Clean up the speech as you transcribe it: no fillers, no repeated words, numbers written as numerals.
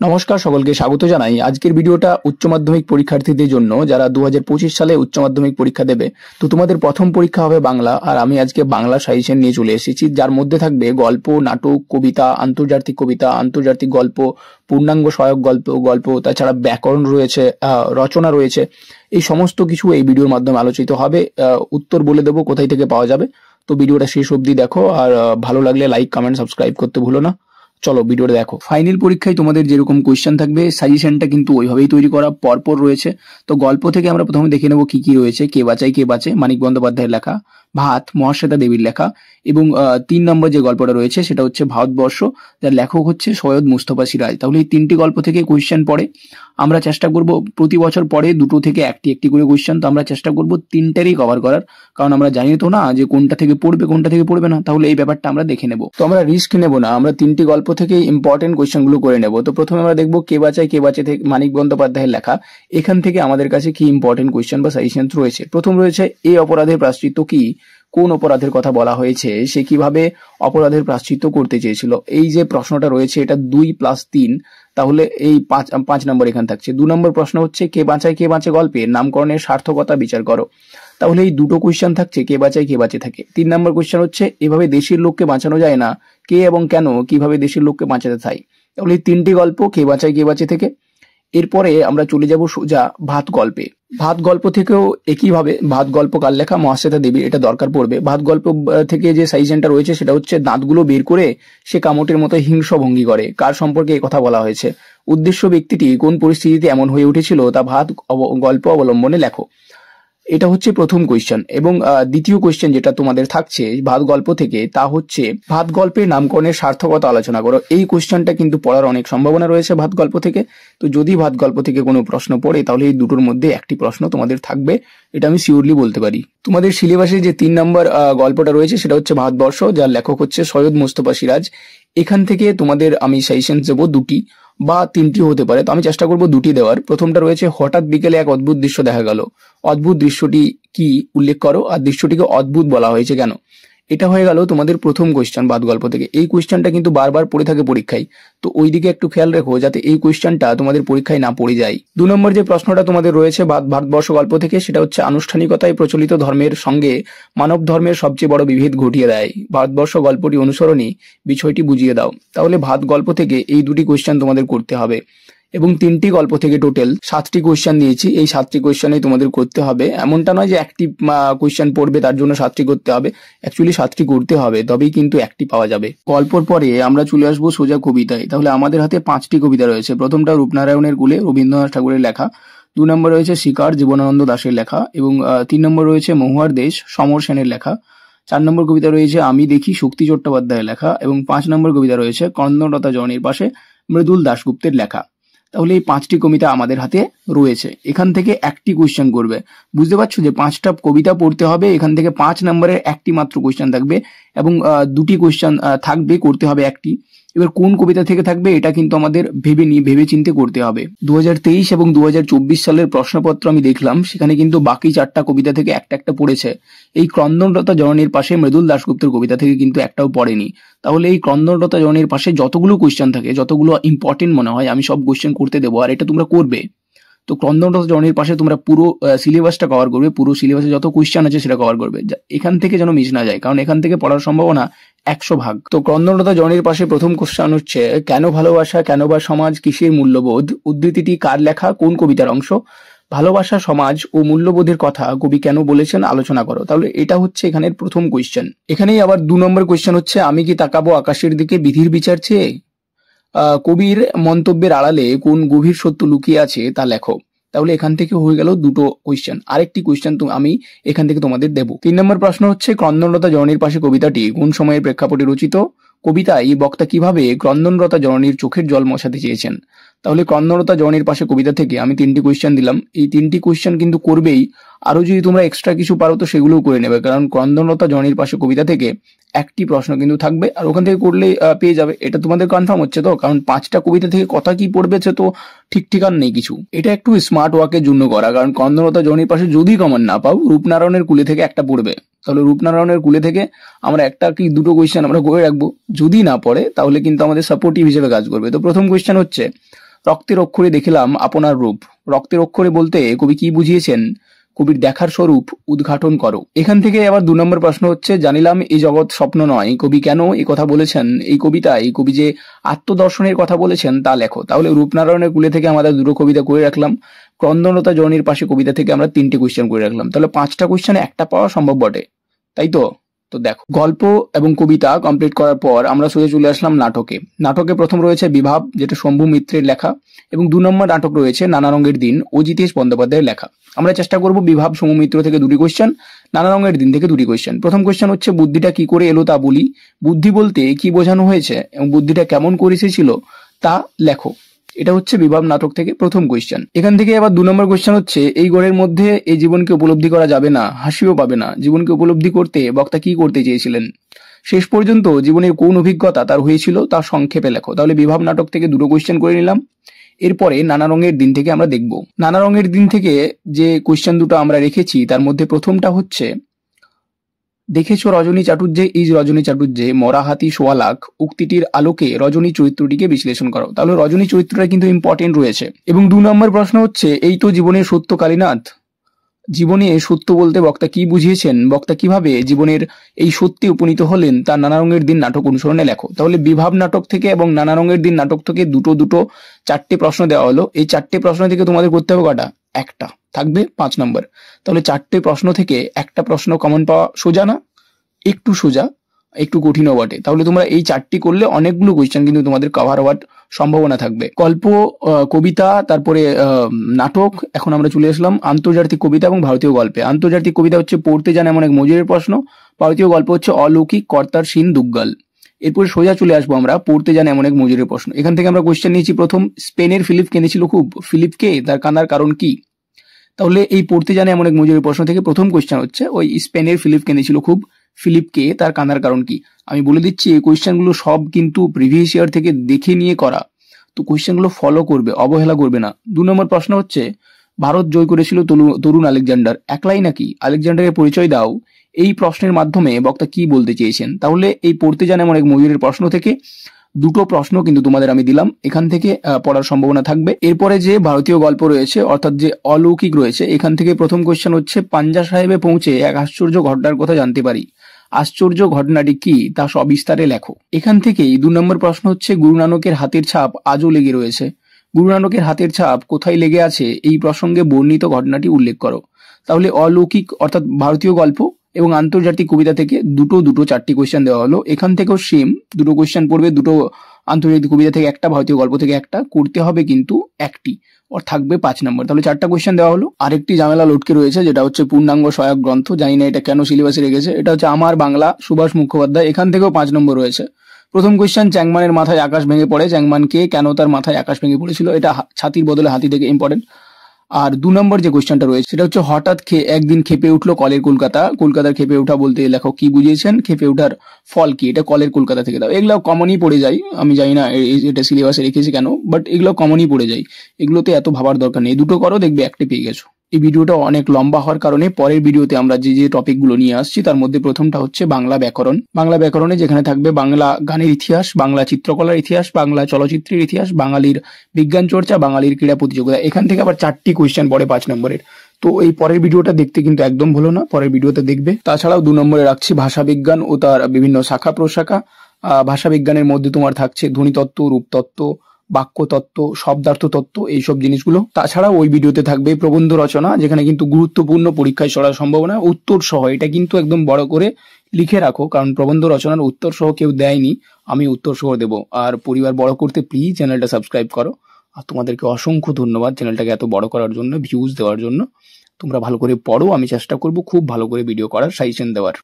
নমস্কার, সকলকে স্বাগত জানাই। আজকের ভিডিওটা উচ্চ মাধ্যমিক পরীক্ষার্থীদের জন্য, যারা 2025 সালে উচ্চ মাধ্যমিক পরীক্ষা দেবে। তো তোমাদের প্রথম পরীক্ষা হবে বাংলা, আর আমি আজকে বাংলা সাজেশন নিয়ে চলে এসেছি, যার মধ্যে থাকবে গল্প, নাটক, কবিতা, আন্তর্জাতিক কবিতা, আন্তর্জাতিক গল্প, পূর্ণাঙ্গ সহায়ক গল্প, তাছাড়া ব্যাকরণ রয়েছে, রচনা রয়েছে। এই সমস্ত কিছু এই ভিডিওর মাধ্যমে আলোচিত হবে। উত্তর বলে দেবো কোথায় থেকে পাওয়া যাবে। তো ভিডিওটা শেষ অবধি দেখো, আর ভালো লাগলে লাইক, কমেন্ট, সাবস্ক্রাইব করতে ভুলো না। চলো ভিডিওটা দেখো। ফাইনাল পরীক্ষায় তোমাদের যেরকম কোয়েশ্চেন থাকবে, সাজেশনটা কিন্তু ওইভাবেই তৈরি করা, পরপর রয়েছে। তো গল্প থেকে আমরা প্রথমে দেখে নেবো কি কি রয়েছে। কে বাঁচে, মানিক বন্দ্যোপাধ্যায়ের লেখা। ভাত, মহাশ্বেতা দেবীর লেখা। এবং 3 নম্বর যে গল্পটা রয়েছে সেটা হচ্ছে ভারতবর্ষ, যার লেখক হচ্ছে সৈয়দ মুস্তফা সিরাজ। তাহলে এই 3টি গল্প থেকে কোয়েশ্চেন পড়ে। আমরা চেষ্টা করব প্রতি বছর পরে 2 থেকে 1টি করে কোয়েশ্চেন। তো আমরা চেষ্টা করব 3টারই কভার করার, কারণ আমরা জানি তো না যে কোনটা থেকে পড়বে কোনটা থেকে পড়বে না। তাহলে এই ব্যাপারটা আমরা দেখে নেব। তো আমরা রিস্ক নেব না, আমরা 3টি গল্প থেকে ইম্পর্টেন্ট কোয়েশ্চেন গুলো করে নেব। তো প্রথমে আমরা দেখবো কে বাঁচে থেকে মানিক বন্দ্যোপাধ্যায়ের লেখা। এখান থেকে আমাদের কাছে কি ইম্পর্টেন্ট কোয়েশ্চেন বা সাজেশন রয়েছে। প্রথম রয়েছে, এই অপরাধের প্রায়শ্চিত্ত কি? কোন অপরাধের কথা বলা হয়েছে? সে কিভাবে অপরাধের প্রায়শ্চিত্ত করতে চেয়েছিল? এই যে প্রশ্নটা রয়েছে, এটা 2+3, তাহলে এই 5 নম্বর এখানে থাকছে। 2 নম্বর প্রশ্ন হচ্ছে, কে বাঁচে গল্পের নামকরণের সার্থকতা বিচার করো। তাহলে এই দুটো কোয়েশ্চেন থাকছে, কে বাঁচে থাকে। 3 নম্বর কোয়েশ্চেন হচ্ছে, এভাবে দেশের লোককে বাঁচানো যায় না, কে এবং কেন কিভাবে দেশের লোককে বাঁচাতে চাই। তাহলে এই 3টি গল্প কে বাঁচে থেকে। এরপরে আমরা চলে যাব সোজা ভাত গল্পে। ভাত গল্প থেকেও একইভাবে, ভাত গল্প কার লেখা? মহাশ্বেতা দেবী, এটা দরকার পড়বে। ভাত গল্প থেকে যে সাজেশনটা রয়েছে সেটা হচ্ছে, দাঁতগুলো বের করে সে কামটের মতো হিংস্র ভঙ্গি করে। কার সম্পর্কে কথা বলা হয়েছে? উদ্দেশ্য ব্যক্তিটি কোন পরিস্থিতিতে এমন হয়ে উঠেছিল তা ভাত গল্প অবলম্বনে লেখো। এটা হচ্ছে প্রথম কোয়েশ্চেন। এবং দ্বিতীয় কোয়েশ্চেন যেটা তোমাদের থাকছে ভাত গল্প থেকে, তা হচ্ছে ভাত গল্পের নামকরণের সার্থকতা আলোচনা করো। এই কোয়েশ্চেনটা কিন্তু পড়ার অনেক সম্ভাবনা রয়েছে ভাত গল্প থেকে। তো যদি ভাত গল্প থেকে কোনো প্রশ্ন পড়ে, তাহলে এই দুটোর মধ্যে একটি প্রশ্ন তোমাদের থাকবে, এটা আমি শিওরলি বলতে পারি। তোমাদের সিলেবাসে যে 3 নম্বর গল্পটা রয়েছে সেটা হচ্ছে ভারতবর্ষ, যার লেখক হচ্ছে সৈয়দ মুস্তফা সিরাজ। এখান থেকে তোমাদের আমি সাজেশন দেবো 2টি বা 3টি হতে পারে। তো আমি চেষ্টা করবো 2টি দেওয়ার। প্রথমটা রয়েছে, হঠাৎ বিকেলে এক অদ্ভুত দৃশ্য দেখা গেল। অদ্ভুত দৃশ্যটি কি উল্লেখ করো, আর দৃশ্যটিকে অদ্ভুত বলা হয়েছে কেন। এটা হয়ে গেল তোমাদের প্রথম কোয়েশ্চেন ভাত গল্প থেকে। এই কোয়েশ্চেনটা কিন্তু বারবার পড়ে থাকে পরীক্ষায়, তো ওই দিকে একটু খেয়াল রেখো যাতে এই কোয়েশ্চেনটা তোমাদের পরীক্ষায় না পড়ে যায়। 2 নম্বর যে প্রশ্নটা তোমাদের রয়েছে ভারতবর্ষ গল্প থেকে, সেটা হচ্ছে, আনুষ্ঠানিকতায় প্রচলিত ধর্মের সঙ্গে মানব ধর্মের সবচেয়ে বড় বিভেদ ঘটিয়ে দেয় ভারতবর্ষ গল্পটি অনুসরণী বিষয়টি বুঝিয়ে দাও। তাহলে ভাত গল্প থেকে এই 2টি কোয়েশ্চেন তোমাদের করতে হবে। এবং 3টি গল্প থেকে টোটাল 7টি কোয়েশ্চেন দিয়েছি। এই 7টি কোয়েশ্চেনই তোমাদের করতে হবে। এমনটা নয় যে একটি কোয়েশ্চেন পড়বে তার জন্য 7টি করতে হবে। অ্যাকচুয়ালি 7টি করতে হবে, তবেই কিন্তু একটি পাওয়া যাবে। গল্পর পরে আমরা চলে আসবো সোজা কবিতায়। তাহলে আমাদের হাতে 5টি কবিতা রয়েছে। প্রথমটা রূপনারায়ণের কুলে, রবীন্দ্রনাথ ঠাকুরের লেখা। 2 নম্বর রয়েছে শিকার, জীবনানন্দ দাশের লেখা। এবং 3 নম্বর রয়েছে মহুয়ার দেশ, সমর সেনের লেখা। 4 নম্বর কবিতা রয়েছে আমি দেখি, শক্তি চট্টোপাধ্যায়ের লেখা। এবং 5 নম্বর কবিতা রয়েছে কর্ণলতা জননীর পাশে, মৃদুল দাশগুপ্তের লেখা। তাহলে এই 5টি কবিতা আমাদের হাতে রয়েছে। এখান থেকে একটি কোয়েশ্চেন করবে। বুঝতে পারছো যে 5টা কবিতা পড়তে হবে, এখান থেকে 5 নম্বরের একটি মাত্র কোয়েশ্চেন থাকবে, এবং 2টি কোয়েশ্চেন থাকবে, করতে হবে একটি। এবার কোন কবিতা থেকে থাকবে এটা কিন্তু আমাদের ভেবে চিন্তে করতে হবে। 2023 এবং 2024 সালের প্রশ্নপত্র আমি দেখলাম, সেখানে কিন্তু বাকি 4টা কবিতা থেকে একটা পড়েছে। এই ক্রন্দনরতা জননীর পাশে মৃদুল দাশগুপ্তের কবিতা থেকে কিন্তু একটাও পড়েনি। তাহলে এই ক্রন্দনরতা জননীর পাশে যতগুলো কোয়েশ্চেন থাকে, যতগুলো ইম্পর্টেন্ট মনে হয়, আমি সব কোয়েশ্চেন করতে দেবো, আর এটা তোমরা করবে। তো ক্রন্দনরতা জননীর পাশে তোমরা পুরো সিলেবাসটা কভার করবে, পুরো সিলেবাসে যত কোয়েশ্চেন আছে সেটা কভার করবে। এখান থেকে যেন মিস না যায়, কারণ এখান থেকে পড়ার সম্ভাবনা 100 ভাগ। তো ক্রন্দনরতা জননীর পাশে প্রথম কোয়েশ্চেন হচ্ছে, কেন ভালোবাসা, কেন বা সমাজ, কিসের মূল্যবোধ? উদ্ধৃতিটি কার লেখা, কোন কবিতার অংশ? ভালোবাসা, সমাজ ও মূল্যবোধের কথা কবি কেন বলেছেন, আলোচনা করো। তাহলে এটা হচ্ছে এখানের প্রথম কোয়েশ্চেন। এখানেই আবার 2 নম্বর কোয়েশ্চেন হচ্ছে, আমি কি তাকাবো আকাশের দিকে বিধির বিচার চেয়ে? কবির মন্তব্যের আড়ালে কোন গভীর সত্য লুকিয়ে আছে তা লেখো। তাহলে এখান থেকে হয়ে গেল 2টো কোয়েশ্চেন। আরেকটি কোয়েশ্চেন আমি এখান থেকে তোমাদের দেবো। 3 নম্বর প্রশ্ন হচ্ছে, ক্রন্দনরতা জননীর পাশে কবিতাটি কোন সময়ের প্রেক্ষাপটে রচিত? কবিতায় বক্তা কিভাবে ক্রন্দনরতা জননীর চোখের জল মোছাতে চেয়েছেন? তাহলে ক্রন্দনরতা জননীর পাশে কবিতা থেকে আমি 3টি কোয়েশ্চেন দিলাম। এই 3টি কোয়েশ্চেন কিন্তু করবেই। আরো যদি তোমরা এক্সট্রা কিছু পারো তো সেগুলোও করে নেবে, কারণ ক্রন্দনরতা জননীর পাশে কবিতা থেকে একটি প্রশ্ন কিন্তু থাকবে, আর ওখান থেকে করলে পেয়ে যাবে। এটা তোমাদের কনফার্ম হচ্ছে তো? কারণ 5টা কবিতা থেকে কথা কি পড়বে সে তো ঠিক ঠিকান নেই কিছু। এটা একটু স্মার্ট ওয়ার্কের জন্য করা, কারণ ক্রন্দনরতা জননীর পাশে যদি কমন না পাও, রূপনারায়ণের কুলে থেকে একটা পড়বে। তাহলে রূপনারায়ণের কুলে থেকে আমরা একটা কি 2টো কোয়েশ্চেন আমরা করে রাখবো। যদি না পড়ে তাহলে কিন্তু আমাদের সাপোর্টিভ হিসেবে কাজ করবে। তো প্রথম কোয়েশ্চেন হচ্ছে, রক্তের অক্ষরে দেখিলাম আপনার রূপ। রক্তের অক্ষরে বলতে কবি কি বুঝিয়েছেন? কবির দেখার স্বরূপ উদ্ঘাটন করো। এখান থেকে আবার 2 নম্বর প্রশ্ন হচ্ছে, জানিলাম এই জগৎ স্বপ্ন নয়, কবি কেন এই কথা বলেছেন? এই কবিতায় কবি যে আত্মদর্শনের কথা বলেছেন তা লেখো। তাহলে রূপনারায়ণের কুলে থেকে আমাদের 2টো কবিতা করে রাখলাম, ক্রন্দনতা জননীর পাশে কবিতা থেকে আমরা 3টে কোয়েশ্চেন করে রাখলাম। তাহলে 5টা কোয়েশ্চেনে একটা পাওয়া সম্ভব বটে, তাই তো? তো দেখো, গল্প এবং কবিতা কমপ্লিট করার পর আমরা সোজা চলে আসলাম নাটকে। নাটকে প্রথম রয়েছে বিভাব, যেটা শম্ভু মিত্রের লেখা, এবং 2 নম্বর নাটক রয়েছে নানা রঙের দিন, অজিতেশ বন্দ্যোপাধ্যায়ের লেখা। আমরা চেষ্টা করব বিভাব শম্ভু মিত্র থেকে 2টি কোয়েশ্চেন, নানা রঙের দিন থেকে 2টি কোয়েশ্চেন। প্রথম কোয়েশ্চেন হচ্ছে, বুদ্ধিটা কি করে এলো তা বলি। বুদ্ধি বলতে কি বোঝানো হয়েছে এবং বুদ্ধিটা কেমন করে এসেছিল তা লেখো। এটা হচ্ছে বিভাব নাটক থেকে প্রথম কোয়েশ্চেন। এখান থেকে আবার 2 নম্বর কোয়েশ্চেন হচ্ছে, এই গড়ের মধ্যে এই জীবনকে উপলব্ধি করা যাবে না, হাসিও পাবে না। জীবনকে উপলব্ধি করতে বক্তা কি করতে চেয়েছিলেন? শেষ পর্যন্ত জীবনের কোন অভিজ্ঞতা তার হয়েছিল তা সংক্ষেপে লেখো। তাহলে বিভাব নাটক থেকে 2টো কোয়েশ্চেন করে নিলাম। এরপরে নানা রঙের দিন থেকে আমরা দেখব। নানা রঙের দিন থেকে যে কোয়েশ্চেন 2টো আমরা রেখেছি তার মধ্যে প্রথমটা হচ্ছে, দেখেছো রজনী চাটুর্যে ইজ রজনী চাটুর্যে মরা হাতি সোয়া লাখ, উক্তিটির আলোকে রজনী চরিত্রটিকে বিশ্লেষণ করো। তাহলে রজনী চরিত্রটা কিন্তু ইম্পর্টেন্ট রয়েছে। এবং 2 নম্বর প্রশ্ন হচ্ছে, এই তো জীবনের সত্য কালীনাথ। জীবনে সত্য বলতে বক্তা কি বুঝিয়েছেন? বক্তা কিভাবে জীবনের এই সত্যে উপনীত হলেন তা নানা রঙের দিন নাটক অনুসরণে লেখো। তাহলে বিভাব নাটক থেকে এবং নানা রঙের দিন নাটক থেকে দুটো 4টে প্রশ্ন দেওয়া হলো। এই 4টে প্রশ্ন থেকে তোমাদের করতে হবে কটা? একটা থাকবে 5 নম্বর। তাহলে 4টে প্রশ্ন থেকে একটা প্রশ্ন কমন পাওয়া সোজা না? একটু সোজা, একটু কঠিনও বটে। তাহলে তোমরা এই 4টি করলে অনেকগুলো কোয়েশ্চেন কিন্তু তোমাদের কভার হওয়ার সম্ভাবনা থাকবে। গল্প, কবিতা, তারপরে নাটক। এখন আমরা চলে আসলাম আন্তর্জাতিক কবিতা এবং ভারতীয় গল্পে। আন্তর্জাতিক কবিতা হচ্ছে পড়তে জানে এমন এক মজুরের প্রশ্ন। ভারতীয় গল্প হচ্ছে অলৌকিক কর্তার সিন দুগ্গাল। এরপরে সোজা চলে আসবো আমরা পড়তে জানে এমন এক মজুরের প্রশ্ন। এখান থেকে আমরা কোয়েশ্চেন নিয়েছি প্রথম, স্পেনের ফিলিপ কেঁদেছিল খুব। ফিলিপ কে? তার কাঁদার কারণ কি? তাহলে এই পড়তে জানে এমন এক মজুরের প্রশ্ন থেকে প্রথম কোয়েশ্চেন হচ্ছে, ওই স্পেনের ফিলিপ কেঁদেছিল খুব, ফিলিপকে তার কাঁদার কারণ কি? আমি বলে দিচ্ছি এই কোয়েশ্চেনগুলো সব কিন্তু প্রিভিয়াস ইয়ার থেকে দেখে নিয়ে করা, তো কোয়েশ্চেনগুলো ফলো করবে, অবহেলা করবে না। 2 নম্বর প্রশ্ন হচ্ছে, ভারত জয় করেছিল তরুণ আলেকজান্ডার, একলাই নাকি? আলেকজান্ডারের পরিচয় দাও। এই প্রশ্নের মাধ্যমে বক্তা কি বলতে চেয়েছেন? তাহলে এই পড়তে জানে এমন এক মজুরের প্রশ্ন থেকে 2টো প্রশ্ন কিন্তু তোমাদের আমি দিলাম, এখান থেকে পড়ার সম্ভাবনা থাকবে। এরপরে যে ভারতীয় গল্প রয়েছে অর্থাৎ যে অলৌকিক রয়েছে, এখান থেকে প্রথম কোয়েশ্চেন হচ্ছে, পাঞ্জা সাহেবে পৌঁছে এক আশ্চর্য ঘটনার কথা জানতে পারি। আশ্চর্য ঘটনাটি কি তা সবিস্তারে লেখো। এখান থেকেই 2 নম্বর প্রশ্ন হচ্ছে, গুরু নানকের হাতের ছাপ আজও লেগে রয়েছে। গুরু নানকের হাতের ছাপ কোথায় লেগে আছে এই প্রসঙ্গে বর্ণিত ঘটনাটি উল্লেখ করো। তাহলে অলৌকিক অর্থাৎ ভারতীয় গল্প এবং আন্তর্জাতিক কবিতা থেকে দুটো 4টি কোয়েশ্চেন দেওয়া হলো। এখান থেকেও সেম 2টো কোয়েশ্চেন পড়বে, 2টো আন্তর্জাতিক কবিতা থেকে একটা, ভারতীয় গল্প থেকে একটা। করতে হবে কিন্তু একটি, ওর থাকবে 5 নম্বর। তাহলে 4টা কোয়েশ্চেন দেওয়া হলো। আরেকটি ঝামেলা লটকে রয়েছে, যেটা হচ্ছে পূর্ণাঙ্গ সহায়ক গ্রন্থ। জানি না এটা কেন সিলেবাসে রেখেছে। এটা হচ্ছে আমার বাংলা, সুভাষ মুখোপাধ্যায়। এখান থেকেও 5 নম্বর রয়েছে। প্রথম কোয়েশ্চেন, চ্যাংমানের মাথায় আকাশ ভেঙে পড়ে। চ্যাংমান কে? কেন তার মাথায় আকাশ ভেঙে পড়েছিল? এটা ছাতির বদলে হাতি থেকে ইম্পর্টেন্ট। আর 2 নম্বর যে কোয়েশ্চেনটা রয়েছে সেটা হচ্ছে, হঠাৎ একদিন খেপে উঠলো কলের কলকাতা। কলকাতার খেপে ওঠা বলতে লেখক কি বুঝিয়েছেন? খেপে ওঠার ফল কি? এটা কলের কলকাতা থেকে দাও। এগুলো কমনই পড়ে যায়, আমি জানি না এটা সিলেবাসে রেখেছি কেন, বাট এগুলো কমনই পড়ে যায়। এগুলোতে এত ভাবার দরকার নেই, 2টো করো, দেখবে একটা পেয়ে গেছো। এই ভিডিওটা অনেক লম্বা হওয়ার কারণে পরের ভিডিওতে আমরা যে টপিকগুলো নিয়ে আসছি তার মধ্যে প্রথমটা হচ্ছে বাংলা ব্যাকরণ। বাংলা ব্যাকরণে যেখানে থাকবে বাংলা গানের ইতিহাস, বাংলা চিত্রকলার ইতিহাস, বাংলা চলচ্চিত্রের ইতিহাস, বাঙালির বিজ্ঞান চর্চা, বাঙালির ক্রীড়া প্রতিযোগিতা। এখান থেকে আবার 4টি কোয়েশ্চেন পড়ে 5 নম্বরের। তো এই পরের ভিডিওটা দেখতে কিন্তু একদম ভুলো না, পরের ভিডিওতে দেখবে। তাছাড়াও 2 নম্বরে রাখছি ভাষা বিজ্ঞান ও তার বিভিন্ন শাখা প্রশাখা। ভাষা বিজ্ঞানের মধ্যে তোমার থাকছে ধ্বনিতত্ত্ব, রূপতত্ত্ব, বাক্যতত্ত্ব, শব্দার্থ তত্ত্ব, এইসব জিনিসগুলো। তাছাড়াও ওই ভিডিওতে থাকবে প্রবন্ধ রচনা, যেখানে কিন্তু গুরুত্বপূর্ণ পরীক্ষায় সরার সম্ভাবনা, উত্তর সহ। এটা কিন্তু একদম বড় করে লিখে রাখো, কারণ প্রবন্ধ রচনার উত্তর সহ কেউ দেয়নি, আমি উত্তর সহ দেবো। আর পরিবার বড় করতে প্লিজ চ্যানেলটা সাবস্ক্রাইব করো। আর তোমাদেরকে অসংখ্য ধন্যবাদ চ্যানেলটাকে এত বড় করার জন্য, ভিউজ দেওয়ার জন্য। তোমরা ভালো করে পড়ো, আমি চেষ্টা করবো খুব ভালো করে ভিডিও করার, সাজেশন দেওয়ার।